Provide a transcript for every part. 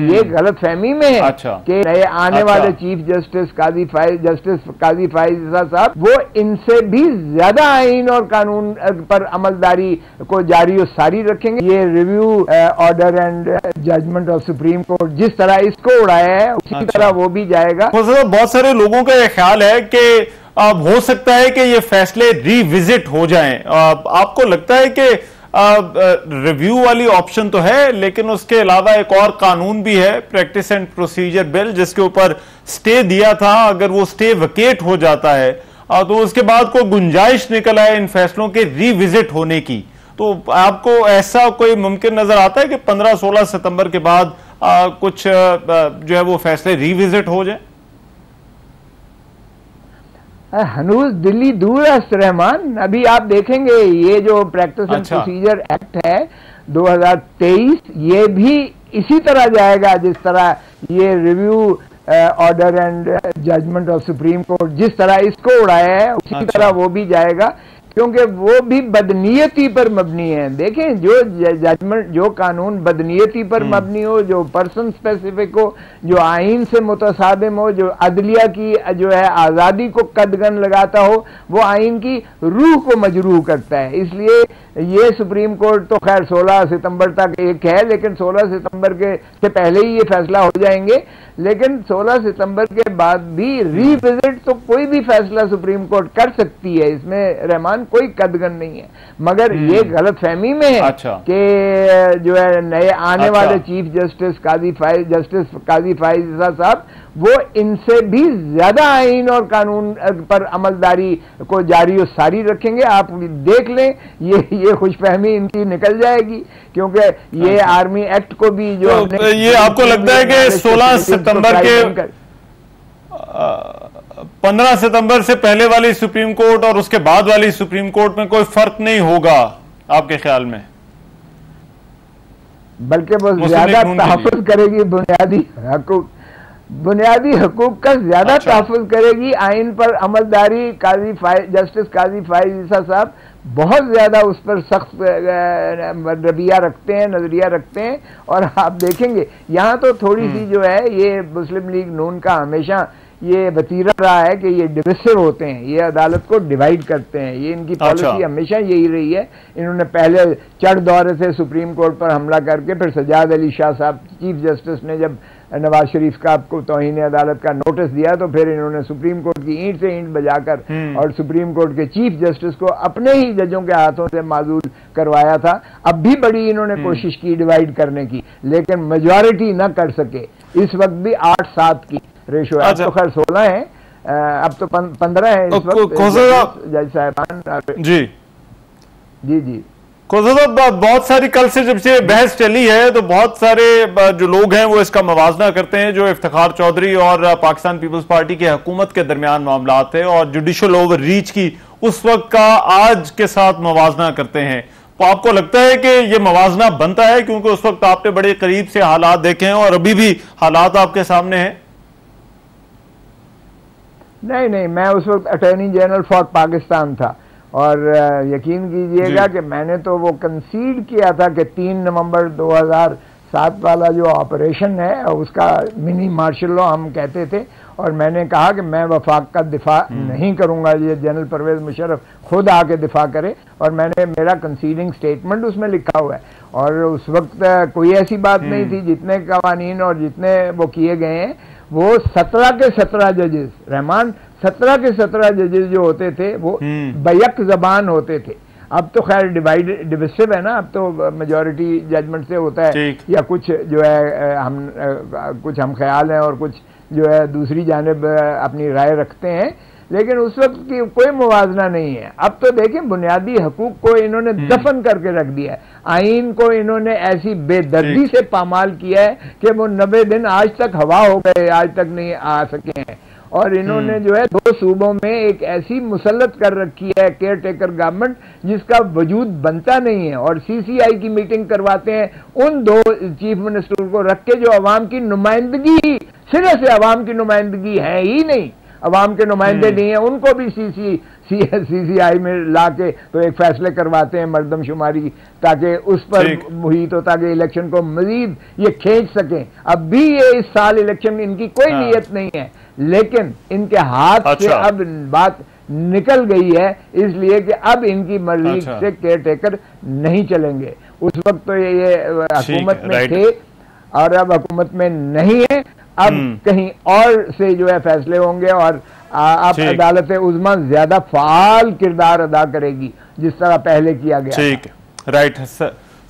ये गलत फहमी में है कि नए आने वाले चीफ जस्टिस काजी फाइज साहब वो इनसे भी ज्यादा आइन और कानून पर अमलदारी को जारी और सारी रखेंगे। ये review order and judgement of Supreme Court जिस तरह इसको उड़ाया है उसी तरह वो भी जाएगा। बहुत सारे लोगों का यह ख्याल है कि अब हो सकता है कि ये फैसले रिविजिट हो जाएं। आपको लगता है कि रिव्यू वाली ऑप्शन तो है, लेकिन उसके अलावा एक और कानून भी है, प्रैक्टिस एंड प्रोसीजर बिल, जिसके ऊपर स्टे दिया था, अगर वो स्टे वेकेट हो जाता है तो उसके बाद कोई गुंजाइश निकल आए इन फैसलों के रिविजिट होने की, तो आपको ऐसा कोई मुमकिन नजर आता है कि 15-16 सितंबर के बाद कुछ जो है वो फैसले रिविजिट हो जाए? हनूज दिल्ली दूर है रहमान। अभी आप देखेंगे ये जो प्रैक्टिस एंड प्रोसीजर एक्ट है 2023, ये भी इसी तरह जाएगा जिस तरह ये review order and judgement of Supreme Court जिस तरह इसको उड़ाया है उसी तरह वो भी जाएगा, क्योंकि वो भी बदनीयती पर मबनी है। देखें, जो जजमेंट, जो कानून बदनीयती पर मबनी हो, जो पर्सन स्पेसिफिक हो, जो आइन से मुतसादिम हो, जो अदलिया की जो है आज़ादी को कदगन लगाता हो, वो आइन की रूह को मजरूह करता है। इसलिए ये सुप्रीम कोर्ट तो खैर 16 सितंबर तक एक है, लेकिन 16 सितंबर के से पहले ही ये फैसला हो जाएंगे। लेकिन 16 सितंबर के बाद भी रिविजिट तो कोई भी फैसला सुप्रीम कोर्ट कर सकती है, इसमें रहमान कोई कदगन नहीं है। मगर ये गलत फहमी में है कि जो है नए आने वाले चीफ जस्टिस काजी फाइज साहब वो इनसे भी ज्यादा आइन और कानून पर अमलदारी को जारी और सारी रखेंगे। आप देख लें, ये खुशफहमी इनकी निकल जाएगी, क्योंकि ये आर्मी एक्ट को भी जो तो ये आपको लगता है कि 16 सितंबर के 15 सितंबर से पहले वाली सुप्रीम कोर्ट और उसके बाद वाली सुप्रीम कोर्ट में कोई फर्क नहीं होगा आपके ख्याल में? बल्कि वो ज्यादा तहफ़्फ़ुज़ करेगी बुनियादी हकूक का ज्यादा तहफ़्फ़ुज़ करेगी। आइन पर अमलदारी जस्टिस काजी फाइज साहब बहुत ज्यादा उस पर सख्त रवैया रखते हैं, नजरिया रखते हैं। और आप देखेंगे यहाँ तो थोड़ी सी जो है ये मुस्लिम लीग नून का हमेशा ये वतीरा रहा है कि ये डिविसिव होते हैं, ये अदालत को डिवाइड करते हैं, ये इनकी पॉलिसी हमेशा यही रही है। इन्होंने पहले चढ़ दौरे से सुप्रीम कोर्ट पर हमला करके फिर सजाद अली शाह साहब चीफ जस्टिस ने जब नवाज शरीफ का आपको तौहीन अदालत का नोटिस दिया तो फिर इन्होंने सुप्रीम कोर्ट की ईंट से ईंट बजाकर और सुप्रीम कोर्ट के चीफ जस्टिस को अपने ही जजों के हाथों से माजूल करवाया था। अब भी बड़ी इन्होंने कोशिश की डिवाइड करने की, लेकिन मेजॉरिटी न कर सके। इस वक्त भी 8-7 की रेशो है। अब तो खैर 16 है, अब तो 15 है इस वक्त जज साहबान। जी बहुत सारी, कल से जब से बहस चली है तो बहुत सारे जो लोग हैं वो इसका मवाजना करते हैं, जो इफ्तिखार चौधरी और पाकिस्तान पीपल्स पार्टी की हुकूमत के दरमियान मामला थे और जुडिशल ओवर रीच की उस वक्त का आज के साथ मवाजना करते हैं। तो आपको लगता है कि ये मवाजना बनता है, क्योंकि उस वक्त आपने बड़े करीब से हालात देखे हैं और अभी भी हालात आपके सामने हैं? नहीं, मैं उस वक्त अटॉर्नी जनरल फॉर पाकिस्तान था और यकीन कीजिएगा कि मैंने तो वो कंसीड किया था कि 3 नवंबर 2007 वाला जो ऑपरेशन है उसका मिनी मार्शल लॉ हम कहते थे, और मैंने कहा कि मैं वफाक का दिफा नहीं करूंगा, ये जनरल परवेज मुशर्रफ खुद आके दिफा करे, और मैंने मेरा कंसीडिंग स्टेटमेंट उसमें लिखा हुआ है। और उस वक्त कोई ऐसी बात नहीं थी, जितने कवानीन और जितने वो किए गए हैं वो 17 के 17 जजेस रहमान 17 के 17 जजेस जो होते थे वो बैक जबान होते थे। अब तो खैर डिविसिव है ना, अब तो मेजॉरिटी जजमेंट से होता है, या कुछ जो है कुछ हम ख्याल हैं और कुछ जो है दूसरी जानिब अपनी राय रखते हैं, लेकिन उस वक्त की कोई मुवाजना नहीं है। अब तो देखें, बुनियादी हकूक को इन्होंने दफन करके रख दिया है, आइन को इन्होंने ऐसी बेदर्दी से पामाल किया है कि वो 90 दिन आज तक हवा हो गए, आज तक नहीं आ सके हैं। और इन्होंने जो है 2 सूबों में एक ऐसी मुसल्लत कर रखी है केयर टेकर गवर्नमेंट जिसका वजूद बनता नहीं है, और CCI की मीटिंग करवाते हैं उन 2 चीफ मिनिस्टर को रख के जो अवाम की नुमाइंदगी, सिरे से अवाम की नुमाइंदगी है ही नहीं, अवाम के नुमाइंदे नहीं है, उनको भी CCI में लाके तो एक फैसले करवाते हैं मर्दमशुमारी, ताकि उस पर हुई तो ताकि इलेक्शन को मजीद ये खींच सकें। अब भी ये इस साल इलेक्शन इनकी कोई नीयत नहीं है, लेकिन इनके हाथ से अब बात निकल गई है, इसलिए कि अब इनकी मर्जी से केयर टेकर नहीं चलेंगे। उस वक्त तो ये हुकूमत में थे और अब हुकूमत में नहीं है, अब कहीं और से जो है फैसले होंगे और अब अदालत उज़्मा ज्यादा फाल किरदार अदा करेगी जिस तरह पहले किया गया। ठीक है, राइट।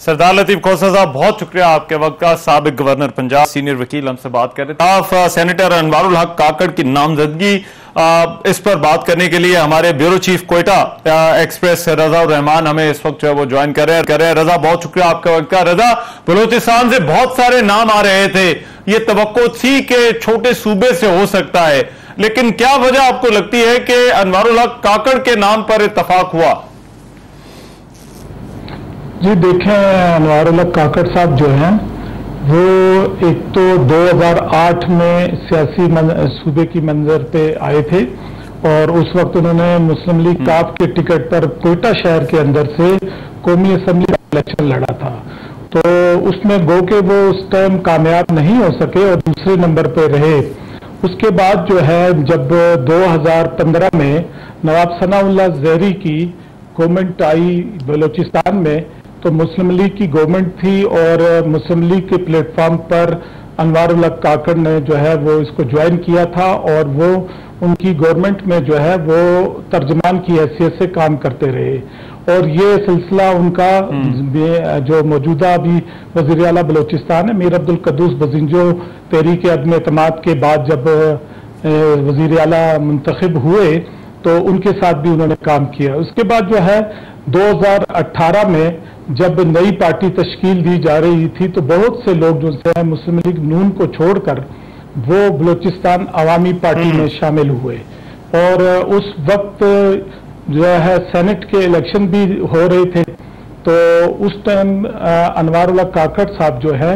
सरदार लतीफ खोसा साहब, बहुत शुक्रिया आपके वक्त का। साबिक गवर्नर पंजाब, सीनियर वकील, हमसे बात कर रहे थे। आप सेनेटर अनवारुल हक काकड़ की नामजदगी, इस पर बात करने के लिए हमारे ब्यूरो चीफ कोयटा एक्सप्रेस रजा रहमान हमें इस वक्त जो है वो ज्वाइन कर रहे हैं। रजा, बहुत शुक्रिया आपके वक्त का। रजा, बलूचिस्तान से बहुत सारे नाम आ रहे थे, ये तवक्को थी कि छोटे सूबे से हो सकता है, लेकिन क्या वजह आपको लगती है कि अनवारुल हक काकड़ के नाम पर इत्तफाक हुआ? जी देखें, अनवारुल हक काकड़ साहब जो हैं वो एक तो 2008 में सियासी सूबे की मंजर पे आए थे और उस वक्त उन्होंने मुस्लिम लीग काफ के टिकट पर कोयटा शहर के अंदर से कौमी असम्बली का इलेक्शन लड़ा था। तो उसमें गो के वो उस टाइम कामयाब नहीं हो सके और दूसरे नंबर पे रहे। उसके बाद जो है जब 2015 में नवाब सनाउल्लाह ज़हरी की गवर्नमेंट आई बलूचिस्तान में, तो मुस्लिम लीग की गवर्नमेंट थी और मुस्लिम लीग के प्लेटफॉर्म पर अनवारुल हक काकड़ ने जो है वो इसको ज्वाइन किया था और वो उनकी गवर्नमेंट में जो है वो तर्जमान की हैसियत से काम करते रहे। और ये सिलसिला उनका जो मौजूदा अभी वज़ीर आला बलूचिस्तान है मीर अब्दुल कद्दूस बजिंजो तहरीक अदम एतमाद के बाद जब वज़ीर आला मुंतखब हुए तो उनके साथ भी उन्होंने काम किया। उसके बाद जो है 2018 में जब नई पार्टी तश्कील दी जा रही थी तो बहुत से लोग जो है मुस्लिम लीग नून को छोड़कर वो बलूचिस्तान अवामी पार्टी में शामिल हुए और उस वक्त जो है सेनेट के इलेक्शन भी हो रहे थे। तो उस टाइम अनवारुल हक काकड़ साहब जो है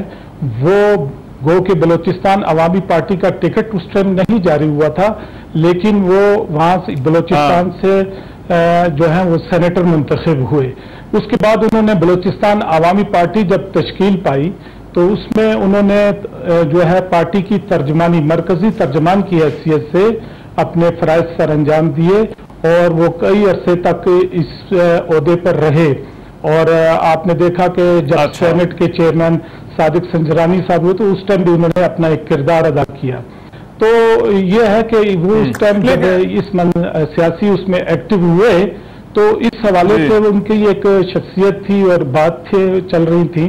वो गो के बलूचिस्तान अवामी पार्टी का टिकट उस टाइम नहीं जारी हुआ था, लेकिन वो वहां से बलूचिस्तान से जो है वो सेनेटर मुंतखब हुए। उसके बाद उन्होंने बलूचिस्तान अवामी पार्टी जब तश्कील पाई तो उसमें उन्होंने जो है पार्टी की तर्जमानी, मरकजी तर्जमान की हैसियत से अपने फराइज सर अंजाम दिए और वो कई अरसे तक इस ओहदे पर रहे। और आपने देखा कि जब सेनेट के चेयरमैन सादिक संजरानी साहब हुए तो उस टाइम भी उन्होंने अपना एक किरदार अदा किया। तो ये है कि वो उस टाइम जब इस सियासी उसमें एक्टिव हुए तो इस हवाले से उनकी एक शख्सियत थी और बात चल रही थी।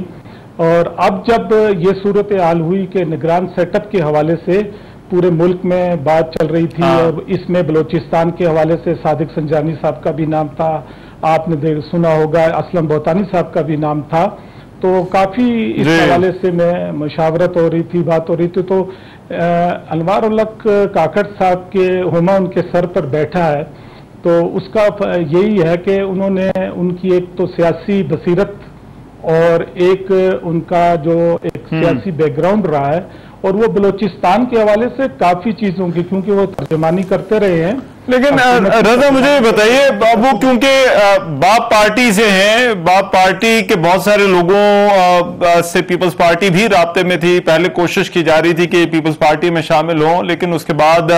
और अब जब ये सूरत हाल हुई कि निगरान सेटअप के हवाले से पूरे मुल्क में बात चल रही थी और इसमें बलूचिस्तान के हवाले से सादिक संजानी साहब का भी नाम था, आपने सुना होगा असलम बोतानी साहब का भी नाम था। तो काफी इस हवाले से में मुशावरत हो रही थी, बात हो रही थी। तो अनवारुल हक काकड़ साहब के हुमा उनके सर पर बैठा है, तो उसका यही है कि उन्होंने उनकी एक तो सियासी बसीरत और एक उनका जो एक सियासी बैकग्राउंड रहा है और वो बलूचिस्तान के हवाले से काफी चीजों की, क्योंकि वो तर्जमानी करते रहे हैं। लेकिन रजा मुझे बताइए, वो क्योंकि बाप पार्टी से हैं, बाप पार्टी के बहुत सारे लोगों से पीपल्स पार्टी भी राब्ते में थी। पहले कोशिश की जा रही थी कि पीपल्स पार्टी में शामिल हों, लेकिन उसके बाद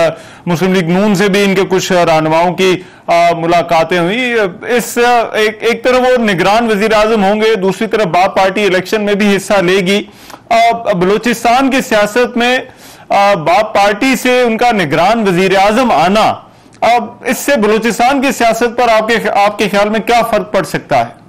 मुस्लिम लीग नून से भी इनके कुछ रहनुमाओं की मुलाकातें हुई। इस एक तरफ वो निगरान वजीर आजम होंगे, दूसरी तरफ बाप पार्टी इलेक्शन में भी हिस्सा लेगी। बलूचिस्तान की सियासत में बाप पार्टी से उनका निगरान वजीर आजम आना, अब इससे बलूचिस्तान की सियासत पर आपके ख्याल में क्या फर्क पड़ सकता है?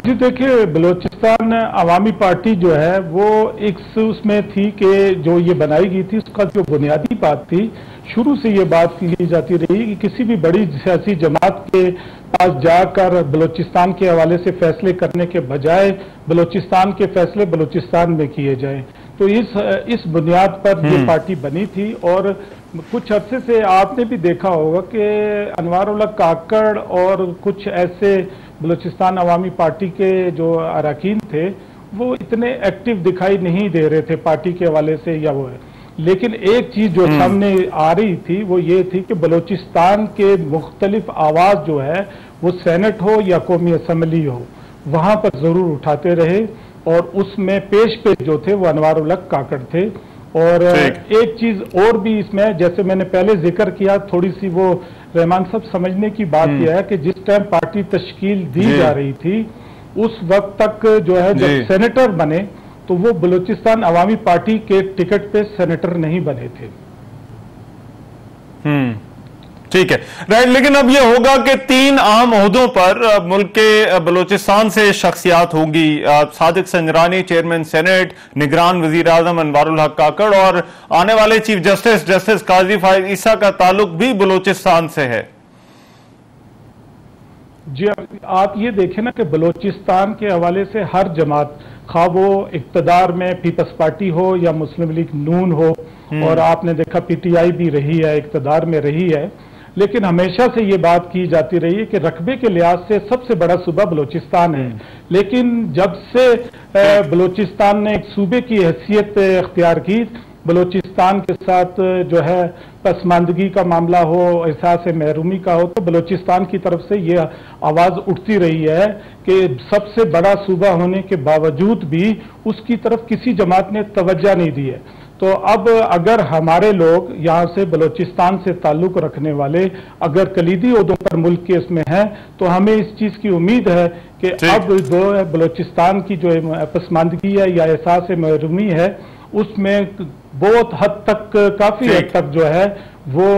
जी देखिए, बलूचिस्तान अवामी पार्टी जो है वो एक उसमें थी कि जो ये बनाई गई थी उसका जो बुनियादी बात थी, शुरू से ये बात की जाती रही कि किसी भी बड़ी सियासी जमात के पास जाकर बलूचिस्तान के हवाले से फैसले करने के बजाय बलूचिस्तान के फैसले बलूचिस्तान में किए जाएं। तो इस बुनियाद पर ये पार्टी बनी थी। और कुछ अरसे से आपने भी देखा होगा कि अनवारुल हक काकड़ और कुछ ऐसे बलूचिस्तान अवामी पार्टी के जो अरकान थे वो इतने एक्टिव दिखाई नहीं दे रहे थे पार्टी के हवाले से, या वो है। लेकिन एक चीज जो सामने आ रही थी वो ये थी कि बलूचिस्तान के मुख्तलिफ आवाज जो है वो सेनेट हो या कौमी असम्बली हो वहां पर जरूर उठाते रहे, और उसमें पेश जो थे वो अनवारुल हक काकड़ थे। और एक चीज और भी इसमें, जैसे मैंने पहले जिक्र किया, थोड़ी सी वो रहमान साहब समझने की बात यह है कि जिस टाइम पार्टी तश्कील दी जा रही थी उस वक्त तक जो है जब सेनेटर बने तो वो बलूचिस्तान अवामी पार्टी के टिकट पे सेनेटर नहीं बने थे। ठीक है, राइट। लेकिन अब यह होगा कि 3 अहम ओहदों पर मुल्क के बलूचिस्तान से शख्सियात होंगी। सादिक संजरानी चेयरमैन सेनेट, निगरान वजीर आजम अनवारुल हक काकड़, और आने वाले चीफ जस्टिस काजी फायज ईसा का ताल्लुक भी बलूचिस्तान से है। जी, आप ये देखें ना कि बलूचिस्तान के हवाले से हर जमात, खा वो इक्तदार में पीपल्स पार्टी हो या मुस्लिम लीग नून हो, और आपने देखा पीटीआई भी रही है, इक्तदार में रही है, लेकिन हमेशा से ये बात की जाती रही है कि रकबे के लिहाज से सबसे बड़ा सूबा बलूचिस्तान है। लेकिन जब से बलूचिस्तान ने एक सूबे की हैसियत अख्तियार की, बलूचिस्तान के साथ जो है पसमानदगी का मामला हो, एहसास महरूमी का हो, तो बलूचिस्तान की तरफ से ये आवाज उठती रही है कि सबसे बड़ा सूबा होने के बावजूद भी उसकी तरफ किसी जमात ने तवज्जो नहीं दी है। तो अब अगर हमारे लोग यहाँ से बलूचिस्तान से ताल्लुक रखने वाले अगर कलीदी ओहदों पर मुल्क के इसमें हैं तो हमें इस चीज की उम्मीद है कि अब जो है बलूचिस्तान की जो पसमानदगी है या एहसास महरूमी है उसमें बहुत हद तक, काफी हद तक जो है वो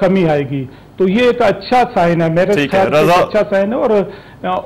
कमी आएगी। तो ये एक अच्छा साइन है, मेरे ख्याल से अच्छा साइन है, और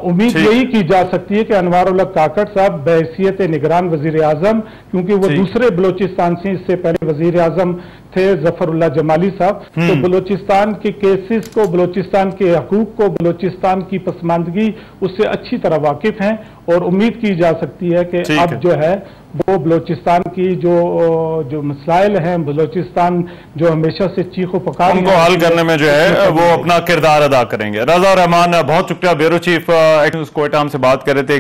उम्मीद यही की जा सकती है कि अनवारुल हक काकड़ साहब बहैसियत निगरान वजीर आजम, क्योंकि वो दूसरे बलूचिस्तान से, इससे पहले वजीर आजम थे जफरुल्लाह जमाली साहब, तो बलूचिस्तान के केसेस को, बलूचिस्तान के हकूक को, बलूचिस्तान की पसमानदगी उससे अच्छी तरह वाकिफ हैं, और उम्मीद की जा सकती है कि अब जो है वो बलूचिस्तान की जो मसाइल हैं, बलूचिस्तान जो हमेशा से चीखो पुकार उनको हल करने में जो है वो अपना किरदार अदा करेंगे। रजा रहमान, बहुत शुक्रिया, ब्यूरो चीफ क्वेटा हमसे बात कर रहे थे।